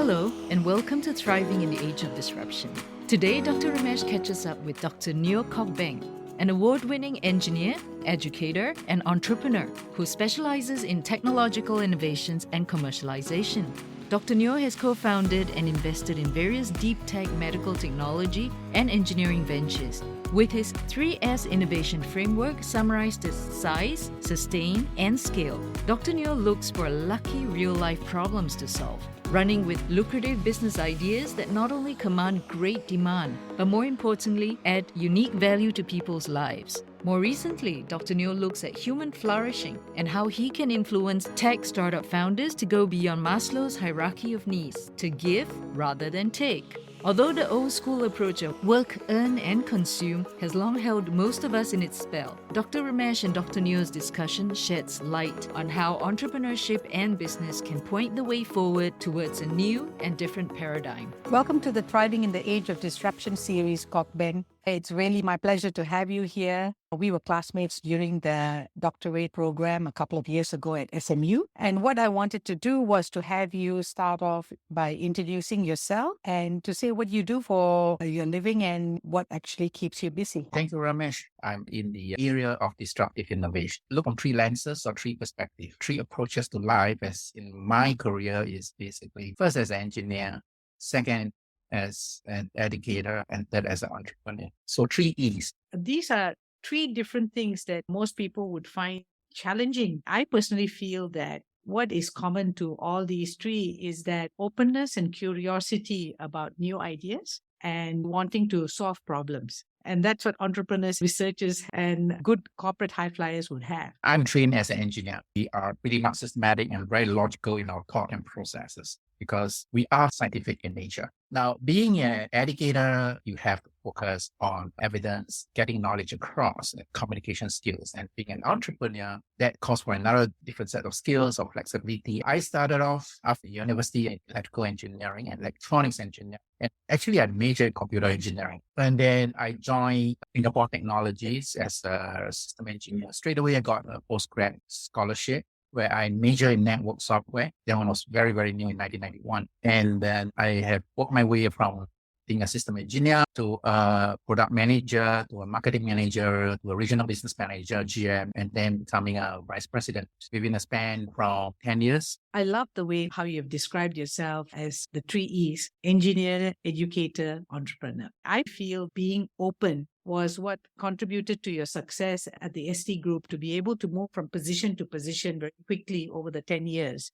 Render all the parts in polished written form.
Hello, and welcome to Thriving in the Age of Disruption. Today, Dr. Ramesh catches up with Dr. Kok-Beng, an award-winning engineer, educator, and entrepreneur who specializes in technological innovations and commercialization. Dr. Neo has co-founded and invested in various deep tech medical technology and engineering ventures. With his 3S innovation framework summarized as size, sustain, and scale, Dr. Neo looks for lucky real-life problems to solve, running with lucrative business ideas that not only command great demand, but more importantly, add unique value to people's lives. More recently, Dr. Neo looks at human flourishing and how he can influence tech startup founders to go beyond Maslow's hierarchy of needs, to give rather than take. Although the old school approach of work, earn, and consume has long held most of us in its spell, Dr. Ramesh and Dr. Neo's discussion sheds light on how entrepreneurship and business can point the way forward towards a new and different paradigm. Welcome to the Thriving in the Age of Disruption series, Kok-Beng. It's really my pleasure to have you here. We were classmates during the doctorate program a couple of years ago at SMU. And what I wanted to do was to have you start off by introducing yourself and to say what you do for your living and what actually keeps you busy. Thank you, Ramesh. I'm in the area of disruptive innovation. Look from three lenses or three perspectives, three approaches to life as in my career is basically first as an engineer, second as an educator, and third as an entrepreneur. So 3 E's. These are three different things that most people would find challenging. I personally feel that what is common to all these three is that openness and curiosity about new ideas and wanting to solve problems. And that's what entrepreneurs, researchers, and good corporate high flyers would have. I'm trained as an engineer. We are pretty much systematic and very logical in our thought and processes because we are scientific in nature. Now, being an educator, you have to focus on evidence, getting knowledge across, and communication skills. And being an entrepreneur, that calls for another different set of skills or flexibility. I started off after university in electrical engineering and electronics engineering. And actually, I majored in computer engineering. And then I joined Singapore Technologies as a system engineer. Straight away, I got a postgrad scholarship where I majored in network software. That one was very, very new in 1991. And then I have worked my way from being a system engineer to a product manager, to a marketing manager, to a regional business manager, GM, and then becoming a vice president within a span from 10 years. I love the way how you've described yourself as the 3 E's, engineer, educator, entrepreneur. I feel being open was what contributed to your success at the ST Group to be able to move from position to position very quickly over the 10 years.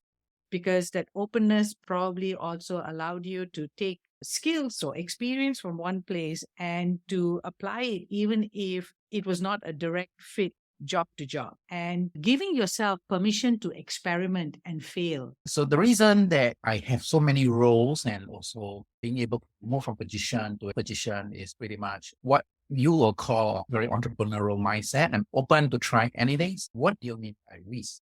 Because that openness probably also allowed you to take skills or experience from one place and to apply it even if it was not a direct fit job to job, and giving yourself permission to experiment and fail. So the reason that I have so many roles and also being able to move from position to position is pretty much what you will call very entrepreneurial mindset. I'm open to try anything. What do you mean by risk?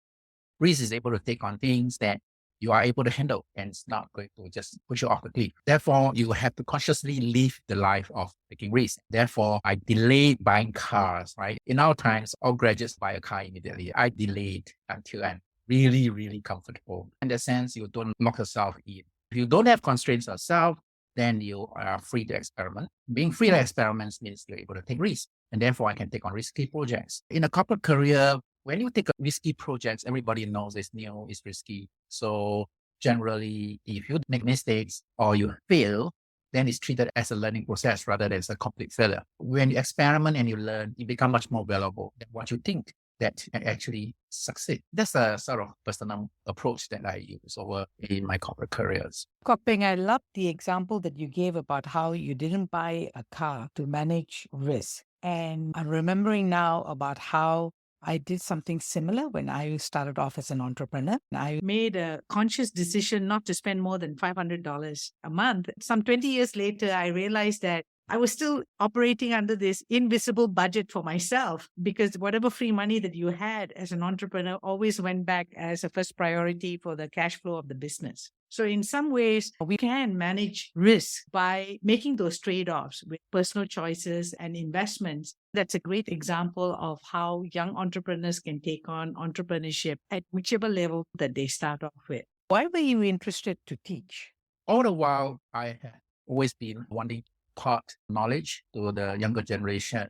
Risk is able to take on things that you are able to handle and it's not going to just push you off the cliff. Therefore, you have to consciously live the life of taking risks. Therefore, I delayed buying cars, right? In our times, all graduates buy a car immediately. I delayed until I'm really, really comfortable. In the sense, you don't lock yourself in. If you don't have constraints yourself, then you are free to experiment. Being free to experiments means you're able to take risks. And therefore, I can take on risky projects. In a corporate career, when you take a risky projects, everybody knows it's new, it's risky. So generally, if you make mistakes or you fail, then it's treated as a learning process rather than as a complete failure. When you experiment and you learn, you become much more valuable than what you think that actually succeed. That's a sort of personal approach that I use over in my corporate careers. Kok-Beng, I love the example that you gave about how you didn't buy a car to manage risk. And I'm remembering now about how I did something similar when I started off as an entrepreneur. I made a conscious decision not to spend more than $500 a month. Some 20 years later, I realized that I was still operating under this invisible budget for myself because whatever free money that you had as an entrepreneur always went back as a first priority for the cash flow of the business. So in some ways, we can manage risk by making those trade-offs with personal choices and investments. That's a great example of how young entrepreneurs can take on entrepreneurship at whichever level that they start off with. Why were you interested to teach? all the while, I have always been wanting to impart knowledge to the younger generation.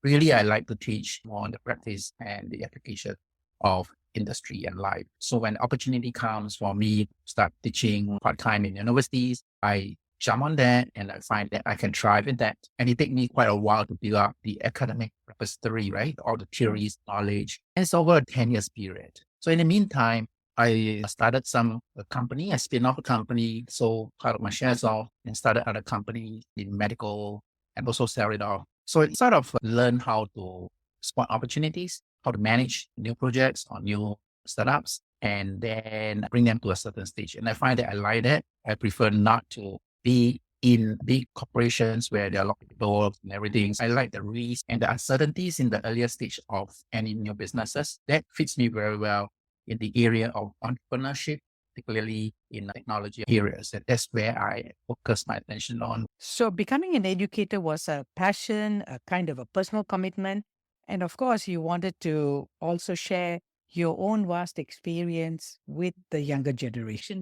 Really, I like to teach more on the practice and the application of industry and life. So when opportunity comes for me to start teaching part-time in universities, I jump on that and I find that I can thrive in that. And it takes me quite a while to build up the academic repository, right? All the theories, knowledge. And it's over a 10 years period. So in the meantime, I started a company, I spin off a company, sold part of my shares off and started other company in medical and also sell it off. So it sort of learned how to spot opportunities, how to manage new projects or new startups, and then bring them to a certain stage. And I find that I like that. I prefer not to be in big corporations where there are a lot of people and everything. I like the risk and the uncertainties in the earlier stage of any new businesses. That fits me very well in the area of entrepreneurship, particularly in technology areas. And that's where I focus my attention on. So becoming an educator was a passion, a kind of a personal commitment. And of course, you wanted to also share your own vast experience with the younger generation.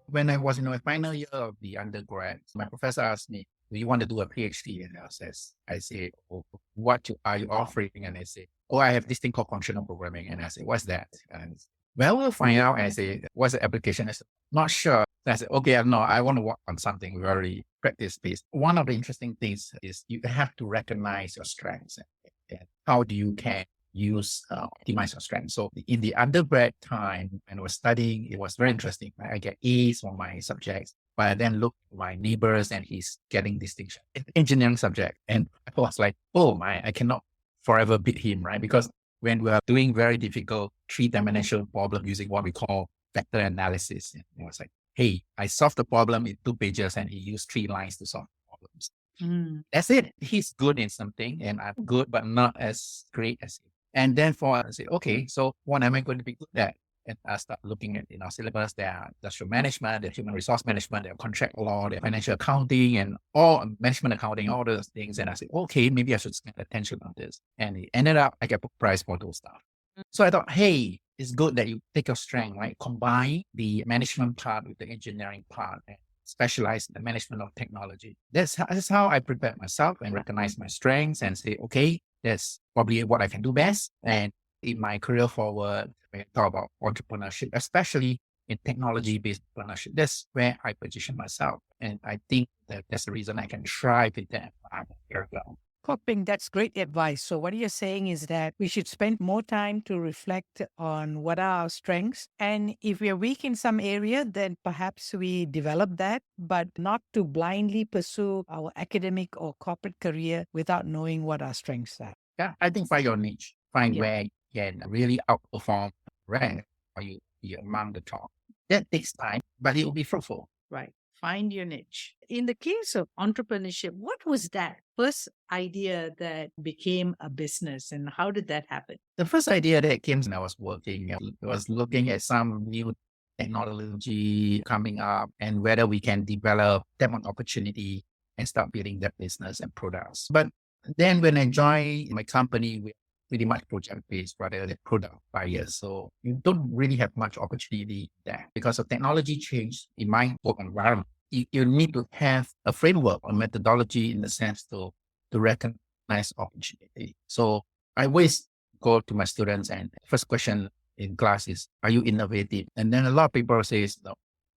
When I was in my final year of the undergrad, my professor asked me, do you want to do a PhD? And I said, oh, what are you offering? And I said, oh, I have this thing called functional programming. And I said, what's that? And well, we'll find out. And I said, what's the application? I said, not sure. And I said, okay, no, I want to work on something very practice-based. One of the interesting things is you have to recognize your strengths and how do you can optimize your strengths. So in the undergrad time, when I was studying, it was very interesting. I get A's on my subjects, but I then look at my neighbors and he's getting distinction in engineering subject. And I was like, oh my, I cannot forever beat him, right? Because when we are doing very difficult three-dimensional problem using what we call vector analysis, and I was like, hey, I solved the problem in 2 pages and he used 3 lines to solve the problems. That's it. He's good in something and I'm good, but not as great as him. And then I say, okay, so what am I going to be good at? And I start looking at in our syllabus, there are industrial management, there human resource management, there contract law, there financial accounting, and all management accounting, all those things. And I said, okay, maybe I should spend attention on this. And it ended up, I get book prize for those stuff. So I thought, hey, it's good that you take your strength, right? Combine the management part with the engineering part and specialize in the management of technology. That's how I prepare myself and recognize my strengths and say, okay, that's probably what I can do best. And in my career forward, when I talk about entrepreneurship, especially in technology-based entrepreneurship, that's where I position myself. And I think that that's the reason I can thrive in that environment very well. Kok-Beng, that's great advice. So what you're saying is that we should spend more time to reflect on what are our strengths. And if we're weak in some area, then perhaps we develop that, but not to blindly pursue our academic or corporate career without knowing what our strengths are. Yeah, I think find your niche, find Yeah. where you can really outperform rank or you be among the top. That takes time, but it will be fruitful. Right. Find your niche. In the case of entrepreneurship, what was that first idea that became a business and how did that happen? The first idea that came when I was working, I was looking at some new technology coming up and whether we can develop them an opportunity and start building that business and products. But then when I joined my company, we pretty much project-based rather than product buyers. So you don't really have much opportunity there because of technology change in my work environment. You need to have a framework or methodology in the sense to recognize opportunity. So I always go to my students and first question in class is, are you innovative? And then a lot of people say no.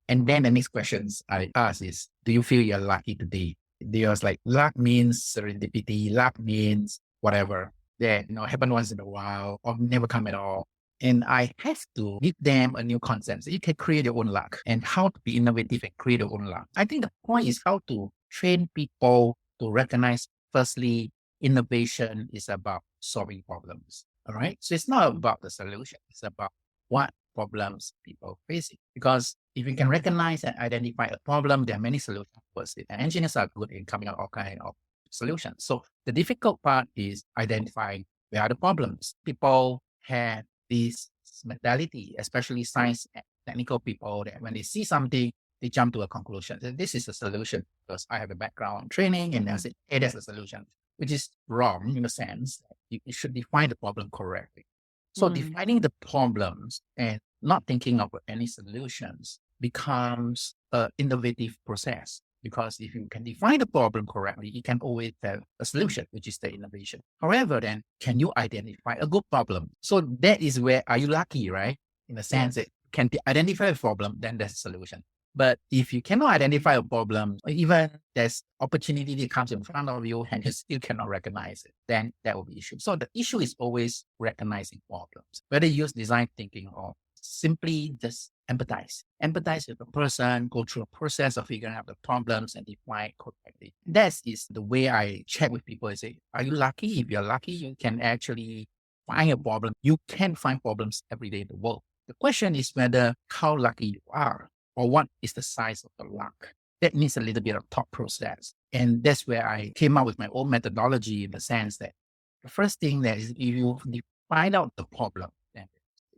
And then the next questions I ask is, do you feel you're lucky today? They was like, luck means serendipity, luck means whatever that, happen once in a while or never come at all. And I have to give them a new concept. So you can create your own luck and how to be innovative and create your own luck. I think the point is how to train people to recognize, firstly, innovation is about solving problems. All right. So it's not about the solution. It's about what problems people facing. Because if you can recognize and identify a problem, there are many solutions towards it. And engineers are good in coming up with all kinds of solutions. So the difficult part is identifying where are the problems. People have this mentality, especially science and technical people, that when they see something, they jump to a conclusion. So this is a solution because I have a background in training and I say, hey, that's a solution, which is wrong in a sense. You should define the problem correctly. So defining the problems and not thinking of any solutions becomes an innovative process. Because if you can define the problem correctly, you can always have a solution, which is the innovation. However, then can you identify a good problem? So that is where are you lucky, right? In the sense that can identify a problem, then there's a solution. But if you cannot identify a problem, or even there's opportunity that comes in front of you and you still cannot recognize it, then that will be issue. So the issue is always recognizing problems, whether you use design thinking or simply just empathize. Empathize with the person, go through a process of figuring out the problems and define correctly. That is the way I check with people. I say, are you lucky? If you're lucky, you can actually find a problem. You can find problems every day in the world. The question is whether how lucky you are or what is the size of the luck. That needs a little bit of thought process. And that's where I came up with my own methodology in the sense that the first thing that is if you find out the problem, then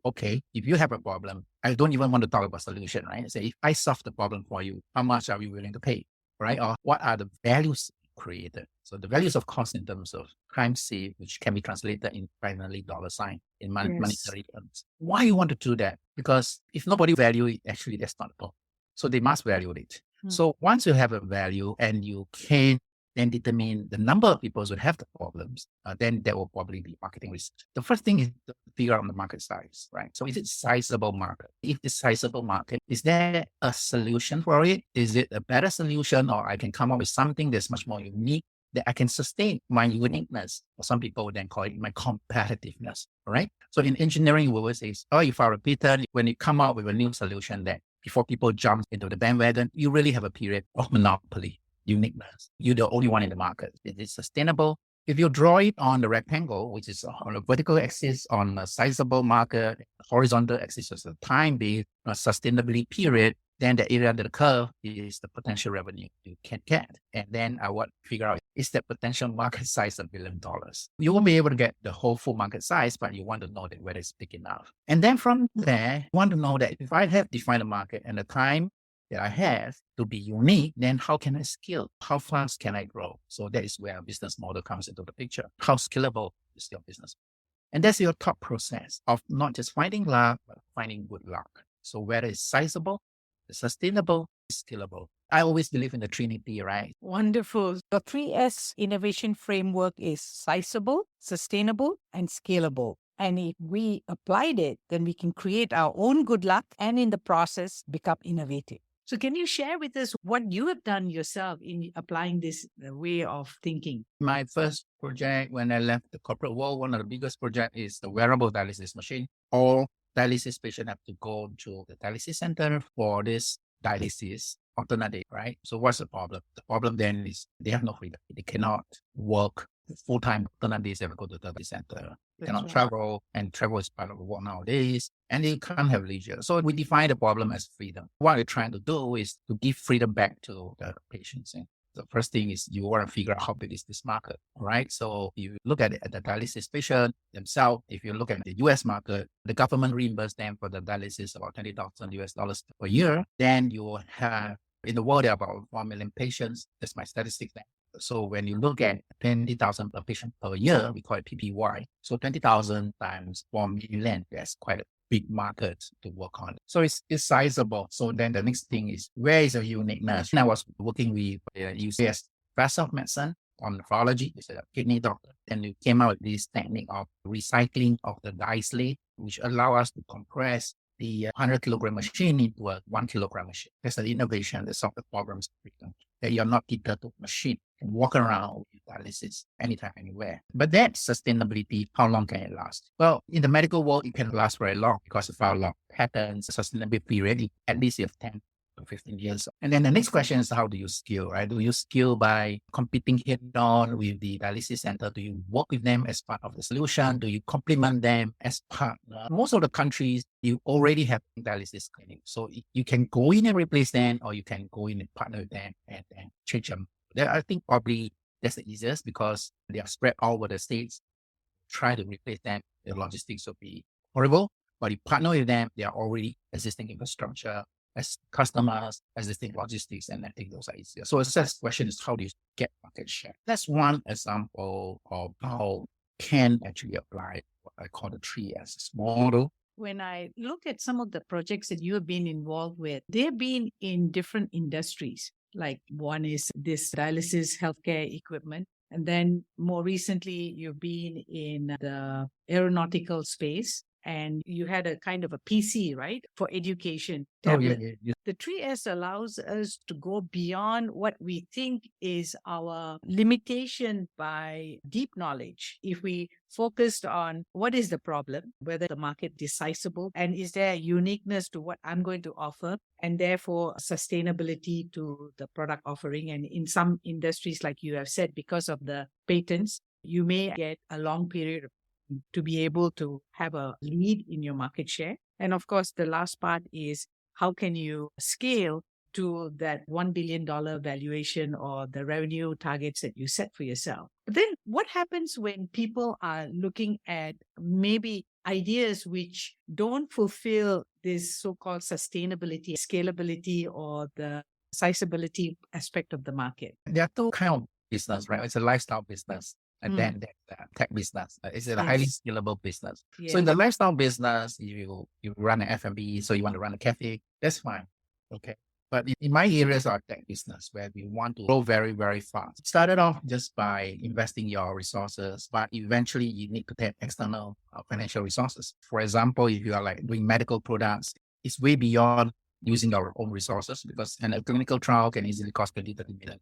okay, if you have a problem, I don't even want to talk about solution, right? Say, if I solve the problem for you, how much are you willing to pay, right? Or what are the values created? So the values, of course, in terms of crime saved, which can be translated in finally dollar sign in monetary terms. Why you want to do that? Because if nobody value it, actually that's not a problem. So they must value it. So once you have a value and you can then determine the number of people who have the problems, then there will probably be marketing research. The first thing is to figure out the market size, right? So is it sizable market? If it's sizable market, is there a solution for it? Is it a better solution, or I can come up with something that's much more unique that I can sustain my uniqueness? Or some people would then call it my competitiveness, right? So in engineering, we always say, oh, if I repeat it, when you come up with a new solution that before people jump into the bandwagon, you really have a period of monopoly. Uniqueness. You're the only one in the market. It is sustainable. If you draw it on the rectangle, which is on a vertical axis on a sizable market, horizontal axis is the time-based sustainability period, then the area under the curve is the potential revenue you can get. And then I would figure out, is the potential market size $1 billion? You won't be able to get the whole full market size, but you want to know that whether it's big enough. And then from there, you want to know that if I have defined a market and the time that I have to be unique, then how can I scale? How fast can I grow? So that is where a business model comes into the picture. How scalable is your business? And that's your thought process of not just finding luck, but finding good luck. So whether it's sizable, sustainable, scalable. I always believe in the Trinity, right? Wonderful. The 3S innovation framework is sizable, sustainable, and scalable. And if we applied it, then we can create our own good luck and in the process become innovative. So can you share with us what you have done yourself in applying this way of thinking? My first project when I left the corporate world, one of the biggest projects is the wearable dialysis machine. All dialysis patients have to go to the dialysis center for this dialysis alternative, right? So what's the problem? The problem then is they have no freedom. They cannot work full-time alternatives. They have to go to the dialysis center. They cannot travel, and travel is part of the work nowadays, and they can't have leisure. So we define the problem as freedom. What we're trying to do is to give freedom back to the patients. And the first thing is you want to figure out how big is this market, right? So you look at it at the dialysis patient themselves. If you look at the US market, the government reimburses them for the dialysis about $20,000 per year. Then you will have, in the world, there are about 1 million patients. That's my statistics there. So when you look at 20,000 per patient per year, we call it PPY. So 20,000 times 1 million, that's quite a big market to work on. So it's sizable. So then the next thing is, where is the uniqueness? And I was working with UCS professor of medicine on nephrology, he's a kidney doctor. And we came out with this technique of recycling of the dye which allow us to compress the 100 kilogram machine into a 1 kilogram machine. That's an innovation that solves the problems that you're not tethered to a machine and walk around with dialysis anytime, anywhere. But that sustainability, how long can it last? Well, in the medical world, it can last very long because of our long patterns, sustainability period, at least you have 10 to 15 years. And then the next question is, how do you scale, right? Do you scale by competing head-on with the dialysis center? Do you work with them as part of the solution? Do you complement them as partner? Most of the countries, you already have dialysis clinic. So you can go in and replace them, or you can go in and partner with them and change them. I think probably that's the easiest because they are spread all over the states. Try to replace them, the logistics will be horrible. But you partner with them, they are already existing infrastructure, as customers, existing logistics, and I think those are easier. So the question is, how do you get market share? That's one example of how can actually apply what I call the 3S model. When I look at some of the projects that you have been involved with, they've been in different industries. Like one is this dialysis healthcare equipment. And then more recently, you've been in the aeronautical space and you had a kind of a PC, right, for education. Oh, yeah, Tablet. yeah, yeah. The 3S allows us to go beyond what we think is our limitation by deep knowledge. If we focused on what is the problem, whether the market is sizable, and is there uniqueness to what I'm going to offer, and therefore sustainability to the product offering. And in some industries, like you have said, because of the patents, you may get a long period to be able to have a lead in your market share. And of course, the last part is how can you scale to that $1 billion valuation or the revenue targets that you set for yourself. But then what happens when people are looking at maybe ideas which don't fulfill this so-called sustainability, scalability, or the sizability aspect of the market? There are two kinds of business, right? It's a lifestyle business. And then there's the tech business. It's a highly scalable business. So in the lifestyle business, you run an F&B, so you want to run a cafe, that's fine. Okay. But in my areas of tech business, where we want to grow very, very fast, started off just by investing your resources, but eventually you need to take external financial resources. For example, if you are like doing medical products, it's way beyond using our own resources because a clinical trial can easily cost $20-30 million.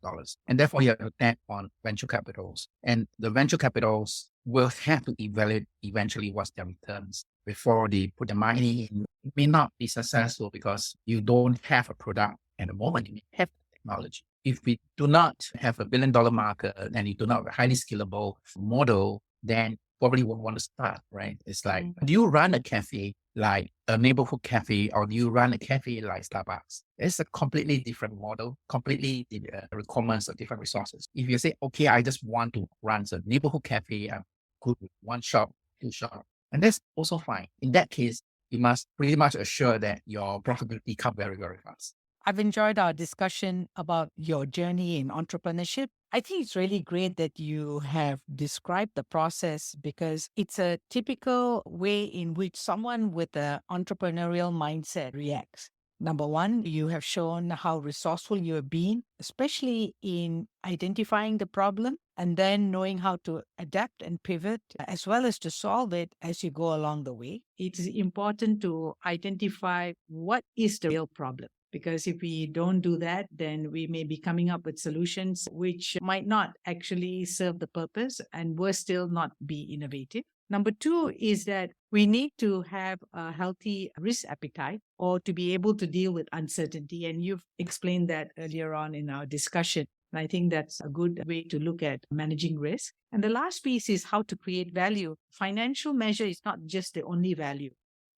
And therefore, you have to tap on venture capitals. And the venture capitals will have to evaluate eventually what's their returns before they put the money in. It may not be successful because you don't have a product at the moment. You have technology. If we do not have a $1 billion market and you do not have a highly scalable model, then probably won't want to start, right? It's like, do you run a cafe like a neighborhood cafe or do you run a cafe like Starbucks? It's a completely different model, completely requirements of different resources. If you say, okay, I just want to run a neighborhood cafe, I'm good with one shop, two shop, and that's also fine. In that case, you must pretty much assure that your profitability comes very, very fast. I've enjoyed our discussion about your journey in entrepreneurship. I think it's really great that you have described the process because it's a typical way in which someone with an entrepreneurial mindset reacts. Number one, you have shown how resourceful you have been, especially in identifying the problem and then knowing how to adapt and pivot as well as to solve it as you go along the way. It is important to identify what is the real problem. Because if we don't do that, then we may be coming up with solutions which might not actually serve the purpose and worse still, not be innovative. Number two is that we need to have a healthy risk appetite or to be able to deal with uncertainty. And you've explained that earlier on in our discussion. And I think that's a good way to look at managing risk. And the last piece is how to create value. Financial measure is not just the only value.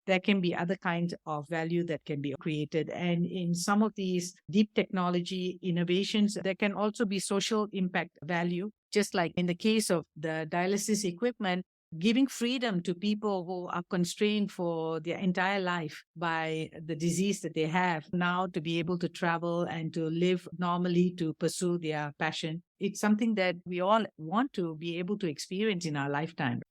There can be other kinds of value that can be created. And in some of these deep technology innovations, there can also be social impact value. Just like in the case of the dialysis equipment, giving freedom to people who are constrained for their entire life by the disease that they have now to be able to travel and to live normally to pursue their passion. It's something that we all want to be able to experience in our lifetime.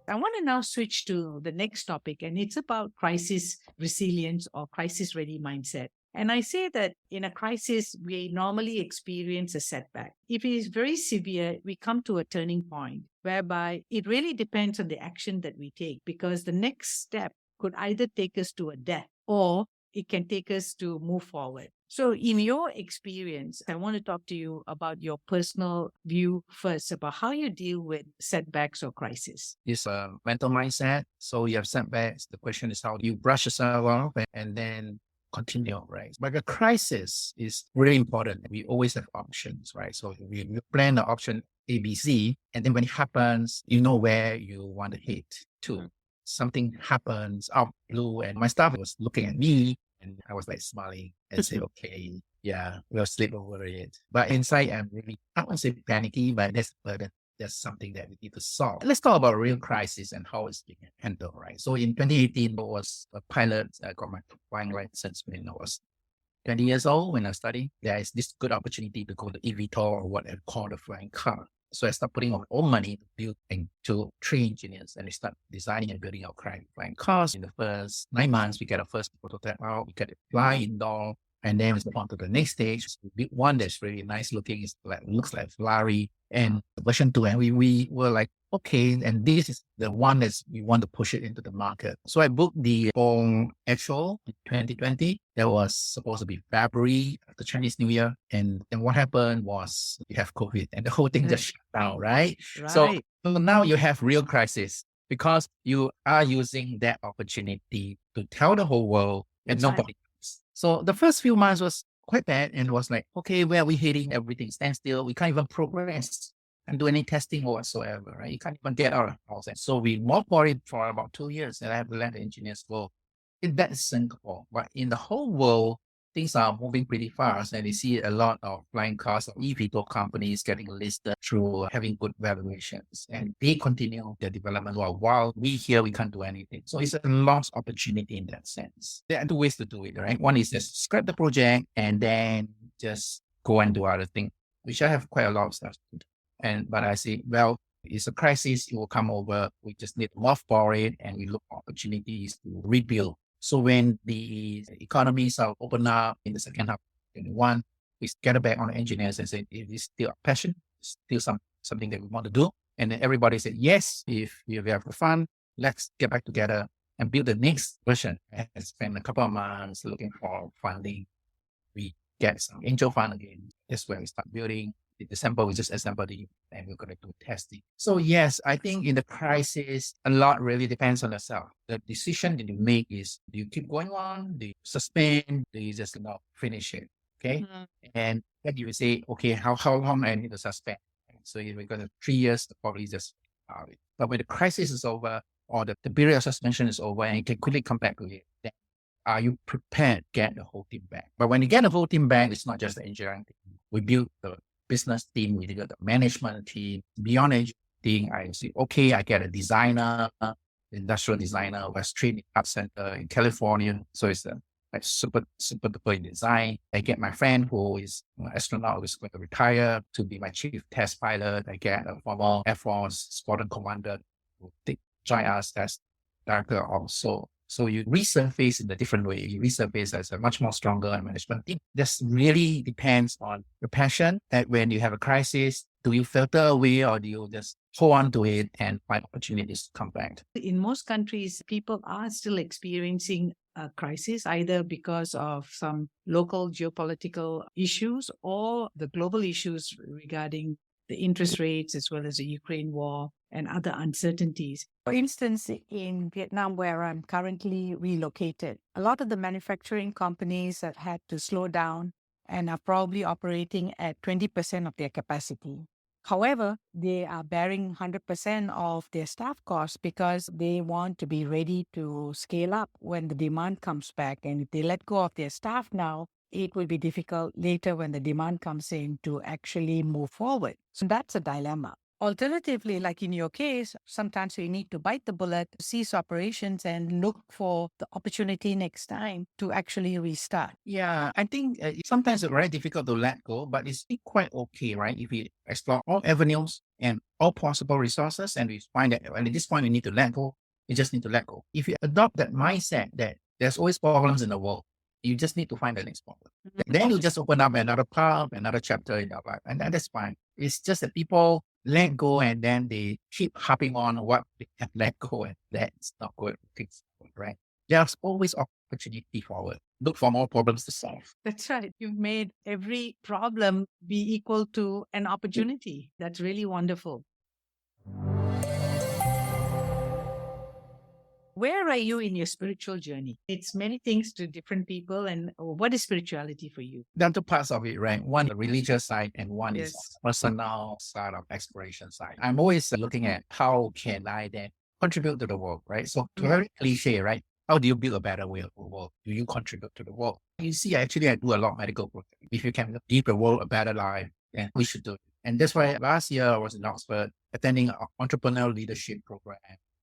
I want to now switch to the next topic, and it's about crisis resilience or crisis ready mindset. And I say that in a crisis, we normally experience a setback. If it is very severe, we come to a turning point whereby it really depends on the action that we take, because the next step could either take us to a death or it can take us to move forward. So in your experience, I want to talk to you about your personal view first about how you deal with setbacks or crisis. It's a mental mindset. So you have setbacks. The question is how you brush yourself off and then continue, right? But the crisis is really important. We always have options, right? So we plan the option A, B, C, and then when it happens, you know where you want to hit to. Something happens out blue, and my staff was looking at me, and I was like smiling and say, okay, yeah, we'll sleep over it. But inside, I'm really, I won't say panicky, but that's a burden. That's something that we need to solve. Let's talk about real crisis and how it's being handled, right? So in 2018, I was a pilot. I got my flying license when I was 20 years old when I studied, there is this good opportunity to go to eVTOL or what I call the flying car. So I start putting my own money to build and to train engineers, and they start designing and building out flying cars. In the first 9 months, we get a first prototype out, we get it fly indoor, and then we move on to the next stage. We build one that's really nice looking, looks like Ferrari, and version 2. And we were like, okay, and this is the one that we want to push it into the market. So I booked the Kok-Beng actual in 2020. That was supposed to be February, the Chinese New Year. And then what happened was we have COVID and the whole thing just shut down, right? So now you have real crisis because you are using that opportunity to tell the whole world and nobody else. So the first few months was quite bad and was like, okay, where are we heading? Everything stands still. We can't even progress and do any testing whatsoever, right? You can't even get out of the house. And so we mothballed it for about 2 years and I have to let the engineers go. That's Singapore, but in the whole world, things are moving pretty fast and you see a lot of flying cars or eVTOL companies getting listed through having good valuations and they continue their development while we here, we can't do anything. So it's a lost opportunity in that sense. There are 2 ways to do it, right? One is just scrap the project and then just go and do other things, which I have quite a lot of stuff to do. But I say, well, it's a crisis, it will come over. We just need to mothball it and we look for opportunities to rebuild. So when the economies are open up in the second half of 2021, we get back on the engineers and say, it is still a passion, still something that we want to do. And then everybody said, yes, if we have the fun, let's get back together and build the next version. And spend a couple of months looking for funding. We get some angel fund again. That's where we start building. In December, we just assembled it and we're going to do testing. So yes, I think in the crisis, a lot really depends on yourself. The decision that you make is, do you keep going on? Do you suspend? Do you just not finish it? Okay. And then you will say, okay, how long I need to suspend? So if we got 3 years, probably just it. But when the crisis is over or the period of suspension is over and you can quickly come back to it, then are you prepared to get the whole team back? But when you get the whole team back, it's not just the engineering team. We build the business team, we got the management team. Beyond engineering, I say, okay, I get a designer, industrial designer, West Street Art Center in California. So it's like super duper in design. I get my friend who is an astronaut who is going to retire to be my chief test pilot. I get a former Air Force squadron commander who join us as director also. So you resurface in a different way. You resurface as a much more stronger management team. This really depends on your passion. That when you have a crisis, do you filter away or do you just hold on to it and find opportunities to come back? In most countries, people are still experiencing a crisis, either because of some local geopolitical issues or the global issues regarding the interest rates as well as the Ukraine war and other uncertainties. For instance, in Vietnam, where I'm currently relocated, a lot of the manufacturing companies have had to slow down and are probably operating at 20% of their capacity. However, they are bearing 100% of their staff costs because they want to be ready to scale up when the demand comes back. And if they let go of their staff now, it will be difficult later when the demand comes in to actually move forward. So that's a dilemma. Alternatively, like in your case, sometimes we need to bite the bullet, cease operations and look for the opportunity next time to actually restart. Yeah, I think sometimes it's very difficult to let go, but it's quite okay, right? If we explore all avenues and all possible resources and we find that at this point we need to let go, you just need to let go. If you adopt that mindset that there's always problems in the world, you just need to find the next problem. Then you just open up another part, another chapter in your life, and that's fine. It's just that people let go and then they keep harping on what they have let go, and that's not good. Right? There's always opportunity forward. Look for more problems to solve. That's right. You've made every problem be equal to an opportunity. That's really wonderful. Where are you in your spiritual journey? It's many things to different people. And what is spirituality for you? There are 2 parts of it, right? One, the religious side, and one is personal side of exploration side. I'm always looking at how can I then contribute to the world, right? So very cliche, right? How do you build a better world? Do you contribute to the world? You see, actually, I do a lot of medical work. If you can give the world a better life, then we should do it. And that's why last year I was in Oxford attending an entrepreneurial leadership program.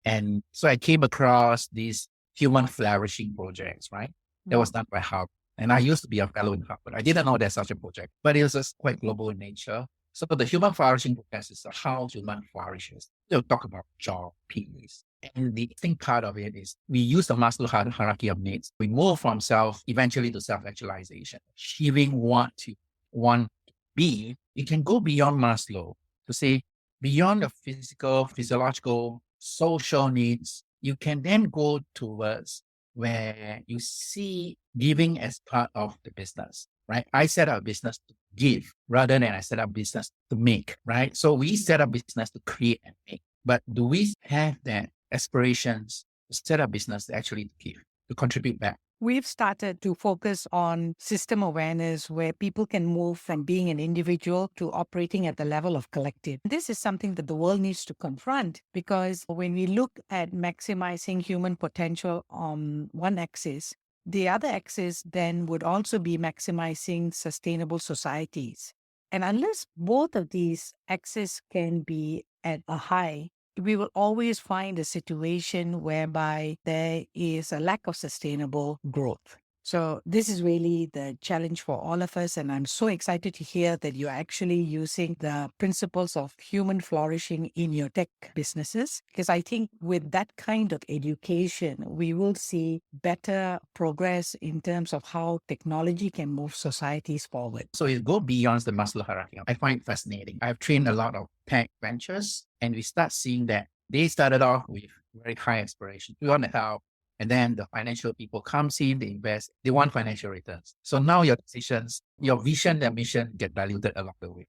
And so I came across these human flourishing projects, right? That was done by Harvard. And I used to be a fellow in Harvard. I didn't know there's such a project, but it was just quite global in nature. So the human flourishing process is how human flourishes. We'll talk about job, peace. And the interesting part of it is we use the Maslow hierarchy of needs. We move from self eventually to self-actualization, achieving what you want to be. You can go beyond Maslow to say beyond the physical, physiological, social needs. You can then go towards where you see giving as part of the business, right? I set up a business to give rather than I set up business to make, right? So we set up business to create and make. But do we have that aspirations to set up business to actually give, to contribute back? We've started to focus on system awareness where people can move from being an individual to operating at the level of collective. This is something that the world needs to confront, because when we look at maximizing human potential on one axis, the other axis then would also be maximizing sustainable societies. And unless both of these axes can be at a high, we will always find a situation whereby there is a lack of sustainable growth. So this is really the challenge for all of us. And I'm so excited to hear that you're actually using the principles of human flourishing in your tech businesses, because I think with that kind of education, we will see better progress in terms of how technology can move societies forward. So it goes beyond the Maslow hierarchy. I find it fascinating. I've trained a lot of tech ventures, and we start seeing that they started off with very high aspirations. We want to help. And then the financial people comes in, they invest, they want financial returns. So now your decisions, your vision, their mission get diluted along the way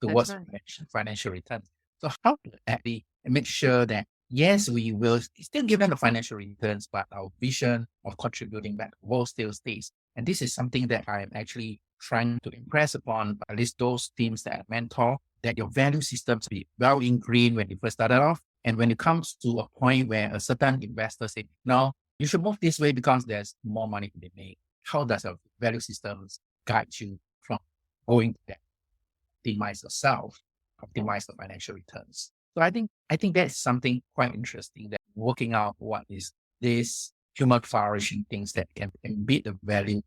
towards financial returns. So how to actually make sure that, yes, we will still give them the financial returns, but our vision of contributing back will still stays. And this is something that I'm actually trying to impress upon at least those teams that I mentor, that your value systems be well ingrained when you first started off. And when it comes to a point where a certain investor say, no, you should move this way because there's more money to be made. How does your value systems guide you from going to that? Optimize yourself, optimize the financial returns. So I think that's something quite interesting, that working out what is this human flourishing things that can embed the value,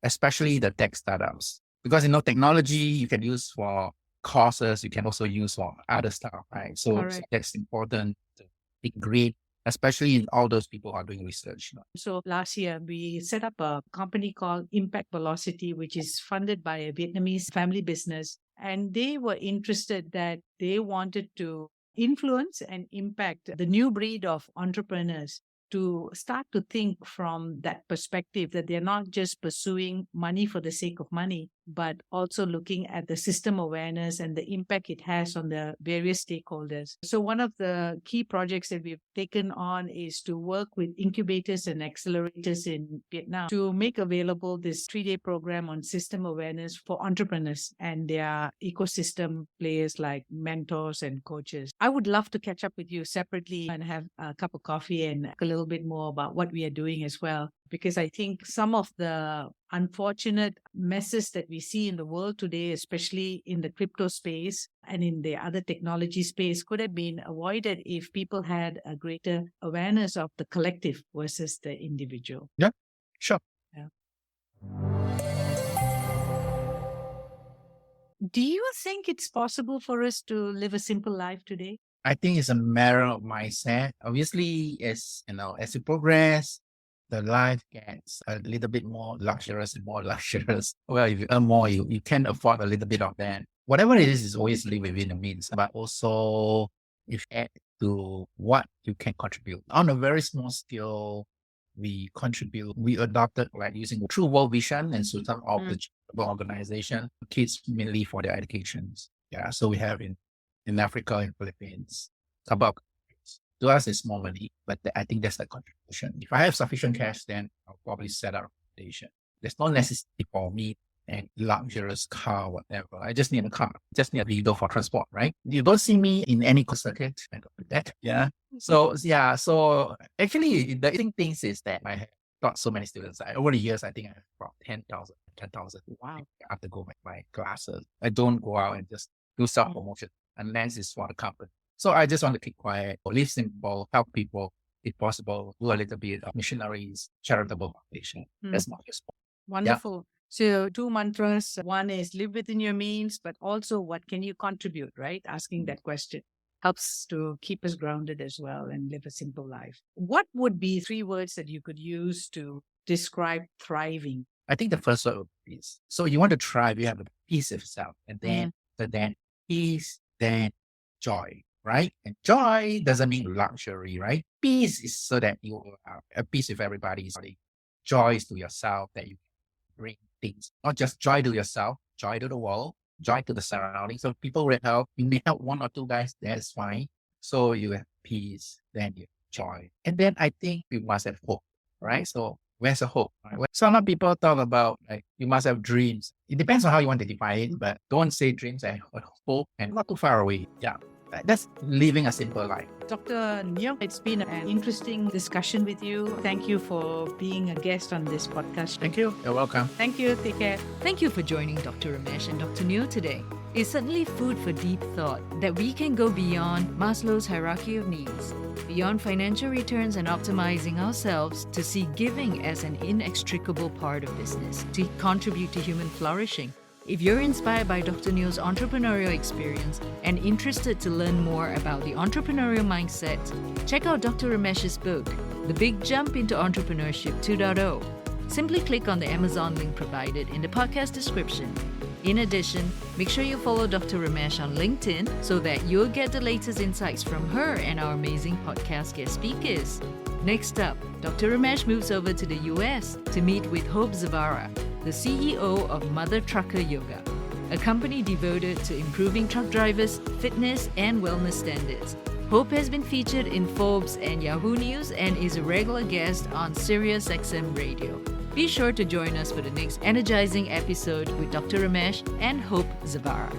especially the tech startups. Because technology you can use for courses, you can also use for other stuff, right? So that's important to integrate, especially in all those people who are doing research. So last year, we set up a company called Impact Velocity, which is funded by a Vietnamese family business. And they were interested that they wanted to influence and impact the new breed of entrepreneurs to start to think from that perspective, that they're not just pursuing money for the sake of money, but also looking at the system awareness and the impact it has on the various stakeholders. So one of the key projects that we've taken on is to work with incubators and accelerators in Vietnam to make available this 3-day program on system awareness for entrepreneurs and their ecosystem players like mentors and coaches. I would love to catch up with you separately and have a cup of coffee and a little bit more about what we are doing as well, because I think some of the unfortunate messes that we see in the world today, especially in the crypto space and in the other technology space, could have been avoided if people had a greater awareness of the collective versus the individual. Yeah, sure. Yeah. Do you think it's possible for us to live a simple life today? I think it's a matter of mindset. Obviously, as you progress, the life gets a little bit more luxurious and more luxurious. Well, if you earn more, you can afford a little bit of that. Whatever it is always live within the means, but also if add to what you can contribute. On a very small scale, we adopted like using True World Vision and so some of the organization, kids mainly for their educations. Yeah, so we have in Africa and Philippines, about to us it's small money, but I think that's the contribution. If I have sufficient cash, then I'll probably set up a foundation. There's no necessity for me and luxurious car, whatever. I just need a car, just need a vehicle for transport, right? You don't see me in any circuit and that. Yeah. So actually the interesting thing is that I have got so many students. Over the years, I think I have about 10,000. Wow. I have to go my classes. I don't go out and just do self-promotion unless it's for the company. So I just want to keep quiet, live simple, help people if possible, do a little bit of missionaries, charitable foundation. That's my response. Wonderful. So, two mantras. One is live within your means, but also what can you contribute, right? Asking that question helps to keep us grounded as well and live a simple life. What would be three words that you could use to describe thriving? I think the first word would be peace. So you want to thrive, you have the peace of yourself, and then peace, then joy, right? And joy doesn't mean luxury, right? Peace is so that you are at peace with everybody's body. Joy is to yourself that you bring things, not just joy to yourself, joy to the world, joy to the surroundings. So people will help. You may help one or two guys, that's fine. So you have peace, then you have joy. And then I think we must have hope, right? So where's the hope? Right? Some people talk about like you must have dreams. It depends on how you want to define it, but don't say dreams and hope and not too far away. Yeah. That's living a simple life. Dr. Nyo, it's been an interesting discussion with you. Thank you for being a guest on this podcast. Thank you. You're welcome. Thank you. Take care. Thank you for joining Dr. Ramesh and Dr. Neo today. It's certainly food for deep thought that we can go beyond Maslow's hierarchy of needs, beyond financial returns and optimizing ourselves to see giving as an inextricable part of business to contribute to human flourishing. If you're inspired by Dr. Neo's entrepreneurial experience and interested to learn more about the entrepreneurial mindset, check out Dr. Ramesh's book, The Big Jump into Entrepreneurship 2.0. Simply click on the Amazon link provided in the podcast description. In addition, make sure you follow Dr. Ramesh on LinkedIn so that you'll get the latest insights from her and our amazing podcast guest speakers. Next up, Dr. Ramesh moves over to the US to meet with Hope Zavara, the CEO of Mother Trucker Yoga, a company devoted to improving truck drivers' fitness and wellness standards. Hope has been featured in Forbes and Yahoo News and is a regular guest on SiriusXM Radio. Be sure to join us for the next energizing episode with Dr. Ramesh and Hope Zavara.